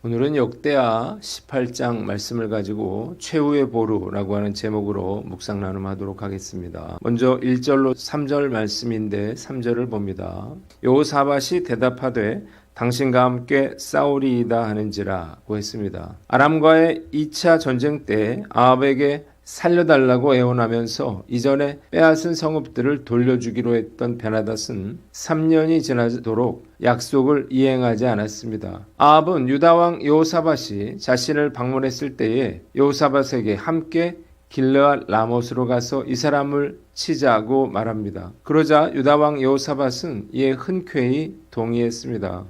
오늘은 역대하 18장 말씀을 가지고 최후의 보루라고 하는 제목으로 묵상 나눔하도록 하겠습니다. 먼저 1절로 3절 말씀인데 3절을 봅니다. 여호사밧이 대답하되 당신과 함께 싸우리이다 하는지라고 했습니다. 아람과의 2차 전쟁 때 아합에게 살려달라고 애원하면서 이전에 빼앗은 성읍들을 돌려주기로 했던 베나닷은 3년이 지나도록 약속을 이행하지 않았습니다. 아합은 유다왕 여호사밧이 자신을 방문했을 때에 여호사밧에게 함께 길르앗 라못으로 가서 이 사람을 치자고 말합니다. 그러자 유다왕 여호사밧은 이에 흔쾌히 동의했습니다.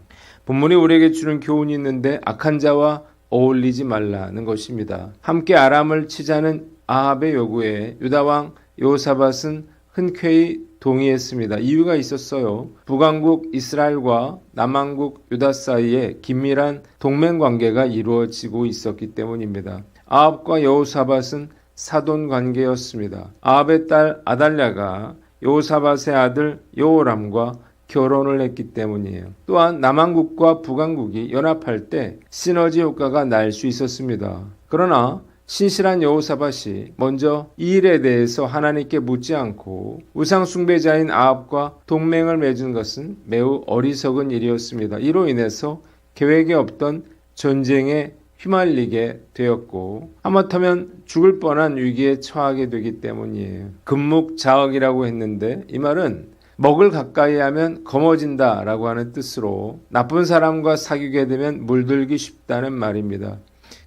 본문이 우리에게 주는 교훈이 있는데 악한 자와 어울리지 말라는 것입니다. 함께 아람을 치자는 아합의 요구에 유다왕 여호사밧은 흔쾌히 동의했습니다. 이유가 있었어요. 북왕국 이스라엘과 남왕국 유다 사이에 긴밀한 동맹관계가 이루어지고 있었기 때문입니다. 아합과 여호사밧은 사돈관계였습니다. 아합의 딸 아달랴가 여호사밧의 아들 여호람과 결혼을 했기 때문이에요. 또한 남왕국과 북왕국이 연합할 때 시너지 효과가 날 수 있었습니다. 그러나 신실한 여호사밧이 먼저 이 일에 대해서 하나님께 묻지 않고 우상 숭배자인 아합과 동맹을 맺은 것은 매우 어리석은 일이었습니다. 이로 인해서 계획에 없던 전쟁에 휘말리게 되었고 하마터면 죽을 뻔한 위기에 처하게 되기 때문이에요. 금묵자억이라고 했는데 이 말은 먹을 가까이 하면 검어진다 라고 하는 뜻으로 나쁜 사람과 사귀게 되면 물들기 쉽다는 말입니다.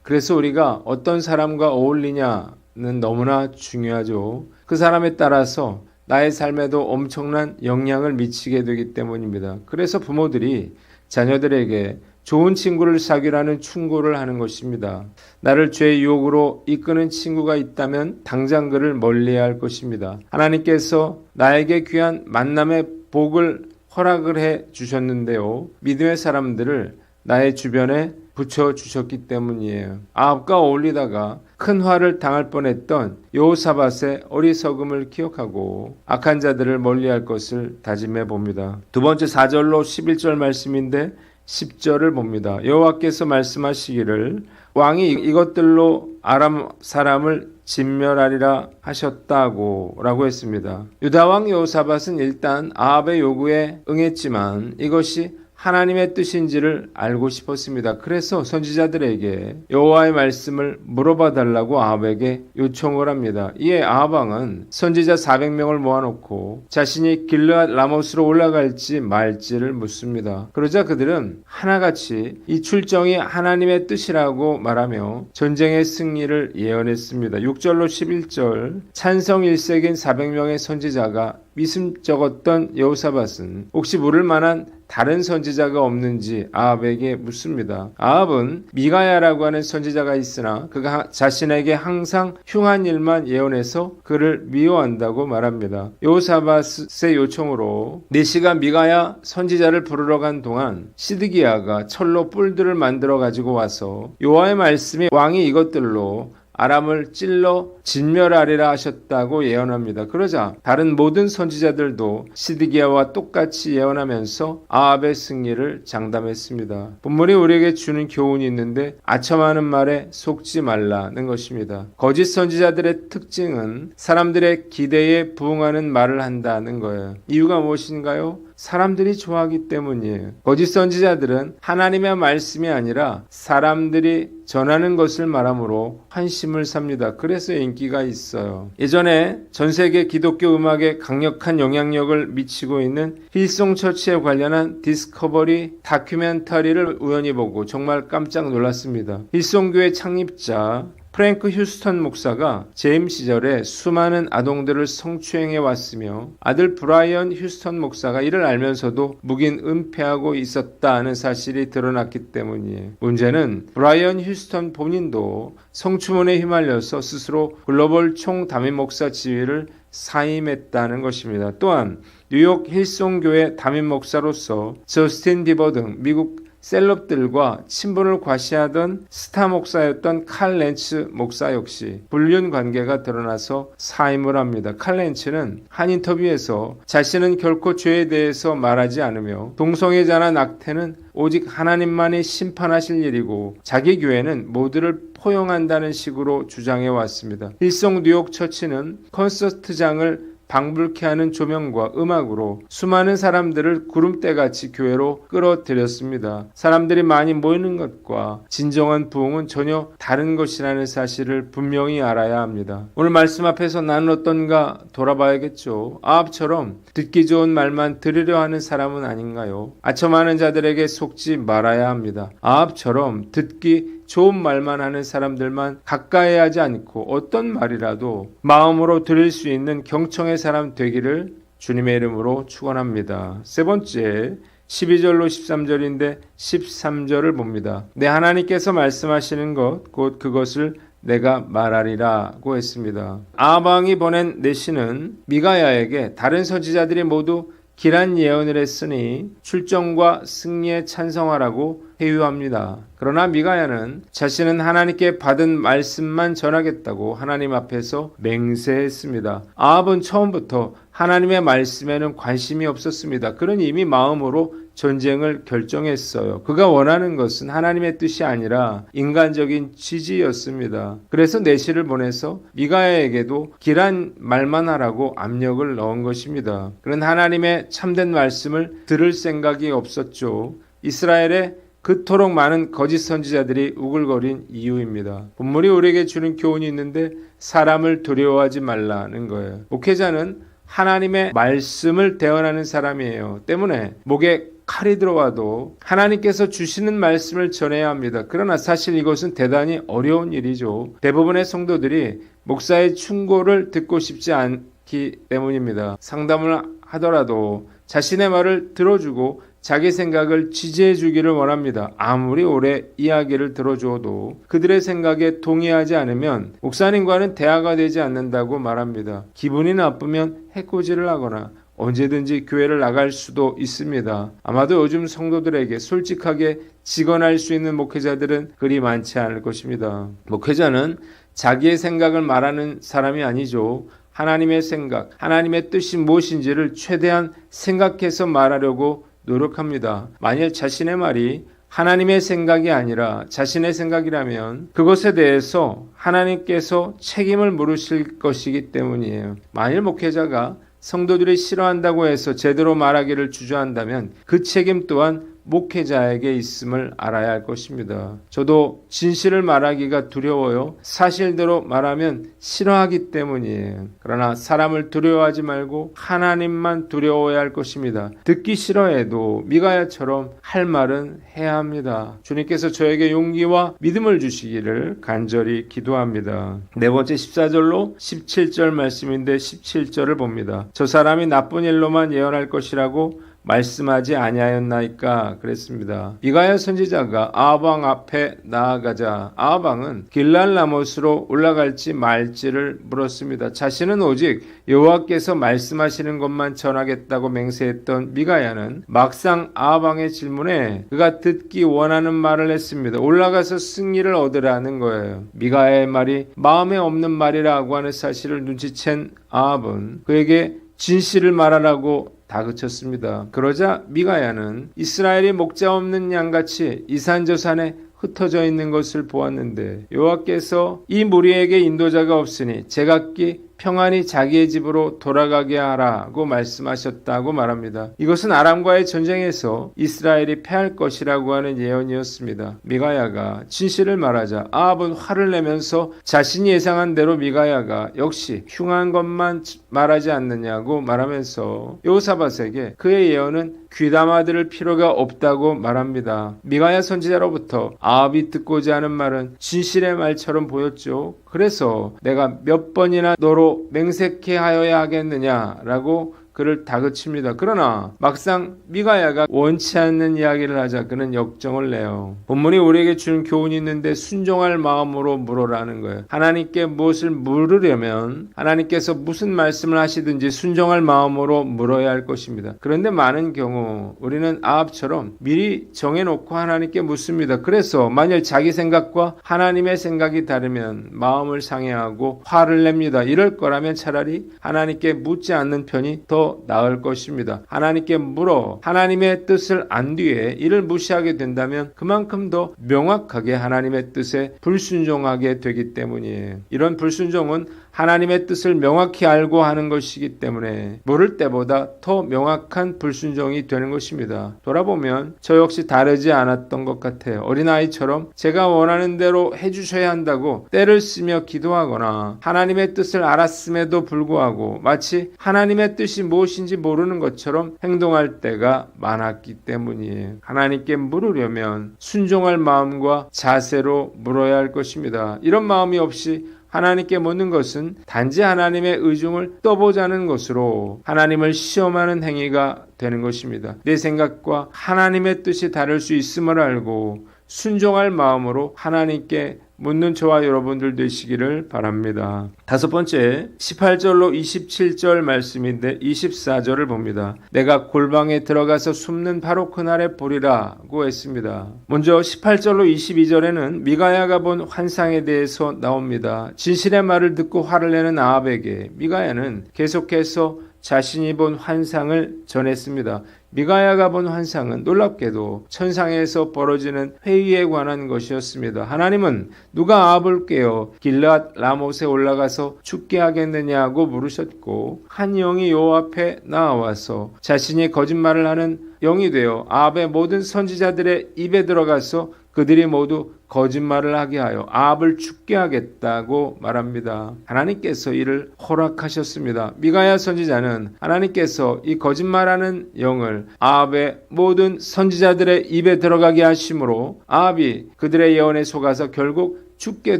그래서 우리가 어떤 사람과 어울리냐는 너무나 중요하죠. 그 사람에 따라서 나의 삶에도 엄청난 영향을 미치게 되기 때문입니다. 그래서 부모들이 자녀들에게 좋은 친구를 사귀라는 충고를 하는 것입니다. 나를 죄의 유혹으로 이끄는 친구가 있다면 당장 그를 멀리해야 할 것입니다. 하나님께서 나에게 귀한 만남의 복을 허락을 해 주셨는데요. 믿음의 사람들을 나의 주변에 붙여주셨기 때문이에요. 아합과 어울리다가 큰 화를 당할 뻔했던 여호사밧의 어리석음을 기억하고 악한 자들을 멀리할 것을 다짐해 봅니다. 두 번째 4절로 11절 말씀인데 10절을 봅니다. 여호와께서 말씀하시기를 왕이 이것들로 아람 사람을 진멸하리라 하셨다고 라고 했습니다. 유다왕 여호사밧은 일단 아합의 요구에 응했지만 이것이 하나님의 뜻인지를 알고 싶었습니다. 그래서 선지자들에게 여호와의 말씀을 물어봐 달라고 아합에게 요청을 합니다. 이에 아합 왕은 선지자 400명을 모아놓고 자신이 길르앗 라못으로 올라갈지 말지를 묻습니다. 그러자 그들은 하나같이 이 출정이 하나님의 뜻이라고 말하며 전쟁의 승리를 예언했습니다. 6절로 11절 찬성 일색인 400명의 선지자가 미심쩍었던 여호사밧은 혹시 물을 만한 다른 선지자가 없는지 아합에게 묻습니다. 아합은 미가야라고 하는 선지자가 있으나 그가 자신에게 항상 흉한 일만 예언해서 그를 미워한다고 말합니다. 여호사밧의 요청으로 내시가 미가야 선지자를 부르러 간 동안 시드기야가 철로 뿔들을 만들어 가지고 와서 여호와의 말씀이 왕이 이것들로 아람을 찔러 진멸하리라 하셨다고 예언합니다. 그러자 다른 모든 선지자들도 시드기야와 똑같이 예언하면서 아합의 승리를 장담했습니다. 본문이 우리에게 주는 교훈이 있는데 아첨하는 말에 속지 말라는 것입니다. 거짓 선지자들의 특징은 사람들의 기대에 부응하는 말을 한다는 거예요. 이유가 무엇인가요? 사람들이 좋아하기 때문이에요. 거짓 선지자들은 하나님의 말씀이 아니라 사람들이 전하는 것을 말하므로 환심을 삽니다. 그래서 인기가 있어요. 예전에 전 세계 기독교 음악에 강력한 영향력을 미치고 있는 힐송 처치에 관련한 디스커버리 다큐멘터리를 우연히 보고 정말 깜짝 놀랐습니다. 힐송교회 창립자 프랭크 휴스턴 목사가 재임 시절에 수많은 아동들을 성추행해 왔으며 아들 브라이언 휴스턴 목사가 이를 알면서도 묵인 은폐하고 있었다는 사실이 드러났기 때문이에요. 문제는 브라이언 휴스턴 본인도 성추문에 휘말려서 스스로 글로벌 총담임 목사 지위를 사임했다는 것입니다. 또한 뉴욕 힐송교회 담임 목사로서 저스틴 비버 등 미국 셀럽들과 친분을 과시하던 스타 목사였던 칼 렌츠 목사 역시 불륜 관계가 드러나서 사임을 합니다. 칼 렌츠는 한 인터뷰에서 자신은 결코 죄에 대해서 말하지 않으며 동성애자나 낙태는 오직 하나님만이 심판하실 일이고 자기 교회는 모두를 포용한다는 식으로 주장해 왔습니다. 힐송 뉴욕 처치는 콘서트장을 방불케 하는 조명과 음악으로 수많은 사람들을 구름대같이 교회로 끌어들였습니다. 사람들이 많이 모이는 것과 진정한 부흥은 전혀 다른 것이라는 사실을 분명히 알아야 합니다. 오늘 말씀 앞에서 나는 어떤가 돌아봐야겠죠. 아합처럼 듣기 좋은 말만 들으려 하는 사람은 아닌가요? 아첨하는 자들에게 속지 말아야 합니다. 아합처럼 듣기 좋은 말만 하는 사람들만 가까이 하지 않고 어떤 말이라도 마음으로 들을 수 있는 경청의 사람 되기를 주님의 이름으로 축원합니다. 세 번째 12절로 13절인데 13절을 봅니다. 내 하나님께서 말씀하시는 것 곧 그것을 내가 말하리라고 했습니다. 아방이 보낸 내시는 미가야에게 다른 선지자들이 모두 길한 예언을 했으니 출정과 승리에 찬성하라고 회유합니다. 그러나 미가야는 자신은 하나님께 받은 말씀만 전하겠다고 하나님 앞에서 맹세했습니다. 아합은 처음부터 하나님의 말씀에는 관심이 없었습니다. 그는 이미 마음으로 전쟁을 결정했어요. 그가 원하는 것은 하나님의 뜻이 아니라 인간적인 지지였습니다. 그래서 내시를 보내서 미가야에게도 길한 말만 하라고 압력을 넣은 것입니다. 그는 하나님의 참된 말씀을 들을 생각이 없었죠. 이스라엘에 그토록 많은 거짓 선지자들이 우글거린 이유입니다. 본문이 우리에게 주는 교훈이 있는데 사람을 두려워하지 말라는 거예요. 목회자는 하나님의 말씀을 대언하는 사람이에요. 때문에 목에 칼이 들어와도 하나님께서 주시는 말씀을 전해야 합니다. 그러나 사실 이것은 대단히 어려운 일이죠. 대부분의 성도들이 목사의 충고를 듣고 싶지 않기 때문입니다. 상담을 하더라도 자신의 말을 들어주고 자기 생각을 지지해 주기를 원합니다. 아무리 오래 이야기를 들어줘도 그들의 생각에 동의하지 않으면 목사님과는 대화가 되지 않는다고 말합니다. 기분이 나쁘면 해코지를 하거나 언제든지 교회를 나갈 수도 있습니다. 아마도 요즘 성도들에게 솔직하게 직언할 수 있는 목회자들은 그리 많지 않을 것입니다. 목회자는 자기의 생각을 말하는 사람이 아니죠. 하나님의 생각, 하나님의 뜻이 무엇인지를 최대한 생각해서 말하려고 노력합니다. 만일 자신의 말이 하나님의 생각이 아니라 자신의 생각이라면 그것에 대해서 하나님께서 책임을 물으실 것이기 때문이에요. 만일 목회자가 성도들이 싫어한다고 해서 제대로 말하기를 주저한다면 그 책임 또한 목회자에게 있음을 알아야 할 것입니다. 저도 진실을 말하기가 두려워요. 사실대로 말하면 싫어하기 때문이에요. 그러나 사람을 두려워하지 말고 하나님만 두려워해야 할 것입니다. 듣기 싫어해도 미가야처럼 할 말은 해야 합니다. 주님께서 저에게 용기와 믿음을 주시기를 간절히 기도합니다. 네 번째 14절로 17절 말씀인데 17절을 봅니다. 저 사람이 나쁜 일로만 예언할 것이라고 말씀하지 아니하였나이까 그랬습니다. 미가야 선지자가 아합 앞에 나아가자 아합은 길랄 라못으로 올라갈지 말지를 물었습니다. 자신은 오직 여호와께서 말씀하시는 것만 전하겠다고 맹세했던 미가야는 막상 아합의 질문에 그가 듣기 원하는 말을 했습니다. 올라가서 승리를 얻으라는 거예요. 미가야의 말이 마음에 없는 말이라고 하는 사실을 눈치챈 아합은 그에게 진실을 말하라고 다그쳤습니다. 그러자 미가야는 이스라엘이 목자 없는 양같이 이산저산에 흩어져 있는 것을 보았는데 여호와께서 이 무리에게 인도자가 없으니 제각기 평안히 자기의 집으로 돌아가게 하라고 말씀하셨다고 말합니다. 이것은 아람과의 전쟁에서 이스라엘이 패할 것이라고 하는 예언이었습니다. 미가야가 진실을 말하자 아합은 화를 내면서 자신이 예상한 대로 미가야가 역시 흉한 것만 말하지 않느냐고 말하면서 여호사밧에게 그의 예언은 귀담아 들을 필요가 없다고 말합니다. 미가야 선지자로부터 아합이 듣고자 하는 말은 진실의 말처럼 보였죠. 그래서 내가 몇 번이나 너로 맹세케 하여야 하겠느냐라고 그를 다그칩니다. 그러나 막상 미가야가 원치 않는 이야기를 하자 그는 역정을 내요. 본문이 우리에게 주는 교훈이 있는데 순종할 마음으로 물어라는 거예요. 하나님께 무엇을 물으려면 하나님께서 무슨 말씀을 하시든지 순종할 마음으로 물어야 할 것입니다. 그런데 많은 경우 우리는 아합처럼 미리 정해놓고 하나님께 묻습니다. 그래서 만일 자기 생각과 하나님의 생각이 다르면 마음을 상해하고 화를 냅니다. 이럴 거라면 차라리 하나님께 묻지 않는 편이 더 나을 것입니다. 하나님께 물어 하나님의 뜻을 안 뒤에 이를 무시하게 된다면 그만큼 더 명확하게 하나님의 뜻에 불순종하게 되기 때문이에요. 이런 불순종은 하나님의 뜻을 명확히 알고 하는 것이기 때문에 모를 때보다 더 명확한 불순종이 되는 것입니다. 돌아보면 저 역시 다르지 않았던 것 같아요. 어린아이처럼 제가 원하는 대로 해주셔야 한다고 때를 쓰며 기도하거나 하나님의 뜻을 알았음에도 불구하고 마치 하나님의 뜻이 무엇인지 모르는 것처럼 행동할 때가 많았기 때문이에요. 하나님께 물으려면 순종할 마음과 자세로 물어야 할 것입니다. 이런 마음이 없이 하나님께 묻는 것은 단지 하나님의 의중을 떠보자는 것으로 하나님을 시험하는 행위가 되는 것입니다. 내 생각과 하나님의 뜻이 다를 수 있음을 알고 순종할 마음으로 하나님께 묻는 저와 여러분들 되시기를 바랍니다. 다섯 번째 18절로 27절 말씀인데 24절을 봅니다. 내가 골방에 들어가서 숨는 바로 그날에 보리라고 했습니다. 먼저 18절로 22절에는 미가야가 본 환상에 대해서 나옵니다. 진실의 말을 듣고 화를 내는 아합에게 미가야는 계속해서 자신이 본 환상을 전했습니다. 미가야가 본 환상은 놀랍게도 천상에서 벌어지는 회의에 관한 것이었습니다. 하나님은 누가 아합을 깨어 길앗 라못에 올라가서 죽게 하겠느냐고 물으셨고 한 영이 여호와 앞에 나와서 자신이 거짓말을 하는 영이 되어 아합의 모든 선지자들의 입에 들어가서 그들이 모두 거짓말을 하게 하여 아합을 죽게 하겠다고 말합니다. 하나님께서 이를 허락하셨습니다. 미가야 선지자는 하나님께서 이 거짓말하는 영을 아합의 모든 선지자들의 입에 들어가게 하심으로 아합이 그들의 예언에 속아서 결국 죽게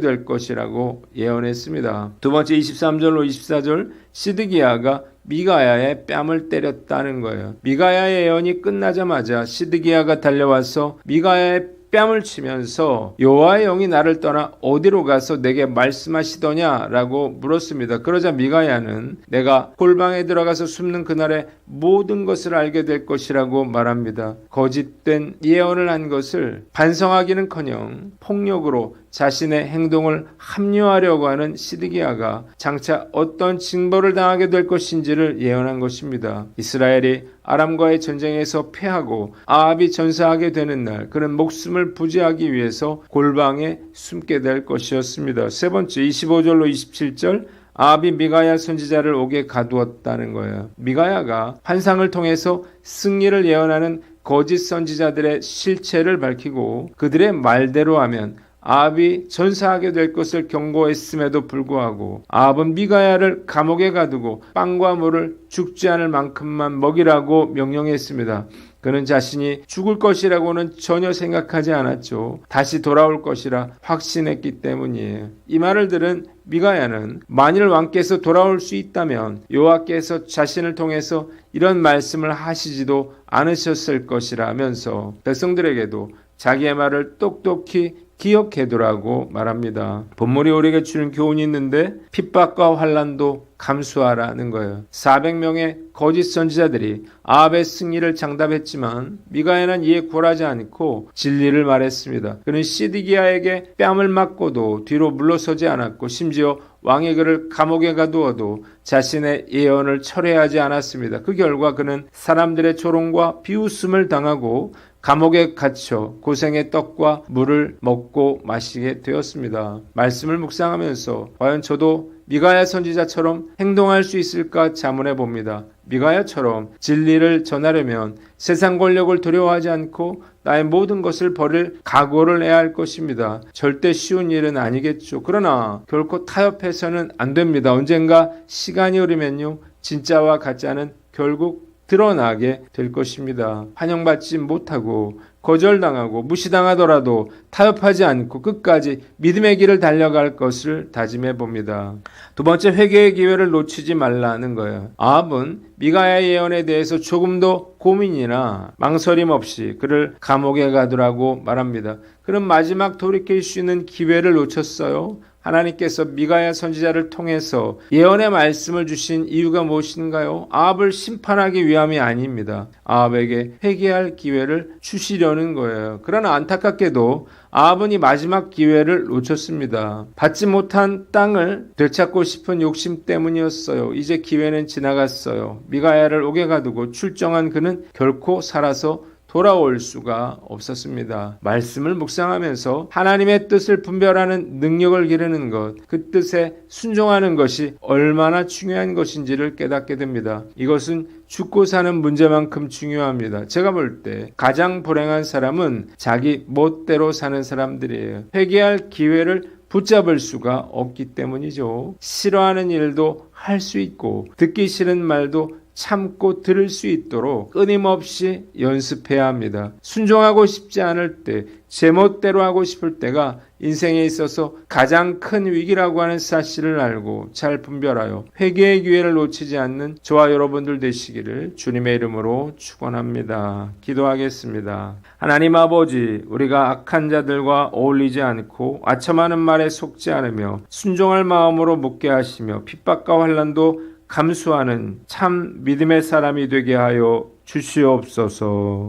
될 것이라고 예언했습니다. 두 번째 23절로 24절 시드기야가 미가야의 뺨을 때렸다는 거예요. 미가야의 예언이 끝나자마자 시드기야가 달려와서 미가야의 뺨을 치면서 여호와의 영이 나를 떠나 어디로 가서 내게 말씀하시더냐라고 물었습니다. 그러자 미가야는 내가 골방에 들어가서 숨는 그날에 모든 것을 알게 될 것이라고 말합니다. 거짓된 예언을 한 것을 반성하기는커녕 폭력으로 자신의 행동을 합리화하려고 하는 시드기야가 장차 어떤 징벌을 당하게 될 것인지를 예언한 것입니다. 이스라엘이 아람과의 전쟁에서 패하고 아합이 전사하게 되는 날 그는 목숨을 부지하기 위해서 골방에 숨게 될 것이었습니다. 세 번째 25절로 27절 아합이 미가야 선지자를 옥에 가두었다는 거예요. 미가야가 환상을 통해서 승리를 예언하는 거짓 선지자들의 실체를 밝히고 그들의 말대로 하면 아합이 전사하게 될 것을 경고했음에도 불구하고 아합은 미가야를 감옥에 가두고 빵과 물을 죽지 않을 만큼만 먹이라고 명령했습니다. 그는 자신이 죽을 것이라고는 전혀 생각하지 않았죠. 다시 돌아올 것이라 확신했기 때문이에요. 이 말을 들은 미가야는 만일 왕께서 돌아올 수 있다면 여호와께서 자신을 통해서 이런 말씀을 하시지도 않으셨을 것이라 하면서 백성들에게도 자기의 말을 똑똑히 기억해두라고 말합니다. 본문이 우리에게 주는 교훈이 있는데 핍박과 환난도 감수하라는 거예요. 400명의 거짓 선지자들이 아합의 승리를 장담했지만 미가야는 이에 굴하지 않고 진리를 말했습니다. 그는 시드기야에게 뺨을 맞고도 뒤로 물러서지 않았고 심지어 왕이 그를 감옥에 가두어도 자신의 예언을 철회하지 않았습니다. 그 결과 그는 사람들의 조롱과 비웃음을 당하고 감옥에 갇혀 고생의 떡과 물을 먹고 마시게 되었습니다. 말씀을 묵상하면서 과연 저도 미가야 선지자처럼 행동할 수 있을까 자문해 봅니다. 미가야처럼 진리를 전하려면 세상 권력을 두려워하지 않고 나의 모든 것을 버릴 각오를 해야 할 것입니다. 절대 쉬운 일은 아니겠죠. 그러나 결코 타협해서는 안 됩니다. 언젠가 시간이 흐르면요 진짜와 가짜는 결국 드러나게 될 것입니다. 환영받지 못하고 거절당하고 무시당하더라도 타협하지 않고 끝까지 믿음의 길을 달려갈 것을 다짐해 봅니다. 두 번째, 회개의 기회를 놓치지 말라는 거예요. 아합은 미가야의 예언에 대해서 조금도 고민이나 망설임 없이 그를 감옥에 가두라고 말합니다. 그는 마지막 돌이킬 수 있는 기회를 놓쳤어요. 하나님께서 미가야 선지자를 통해서 예언의 말씀을 주신 이유가 무엇인가요? 아합을 심판하기 위함이 아닙니다. 아합에게 회개할 기회를 주시려는 거예요. 그러나 안타깝게도 아합은 이 마지막 기회를 놓쳤습니다. 받지 못한 땅을 되찾고 싶은 욕심 때문이었어요. 이제 기회는 지나갔어요. 미가야를 옥에 가두고 출정한 그는 결코 살아서 돌아올 수가 없었습니다. 말씀을 묵상하면서 하나님의 뜻을 분별하는 능력을 기르는 것, 그 뜻에 순종하는 것이 얼마나 중요한 것인지를 깨닫게 됩니다. 이것은 죽고 사는 문제만큼 중요합니다. 제가 볼 때 가장 불행한 사람은 자기 멋대로 사는 사람들이에요. 회개할 기회를 붙잡을 수가 없기 때문이죠. 싫어하는 일도 할 수 있고 듣기 싫은 말도 참고 들을 수 있도록 끊임없이 연습해야 합니다. 순종하고 싶지 않을 때, 제멋대로 하고 싶을 때가 인생에 있어서 가장 큰 위기라고 하는 사실을 알고 잘 분별하여 회개의 기회를 놓치지 않는 저와 여러분들 되시기를 주님의 이름으로 축원합니다. 기도하겠습니다. 하나님 아버지, 우리가 악한 자들과 어울리지 않고 아첨하는 말에 속지 않으며 순종할 마음으로 묵게 하시며 핍박과 환난도 감수하는 참 믿음의 사람이 되게 하여 주시옵소서.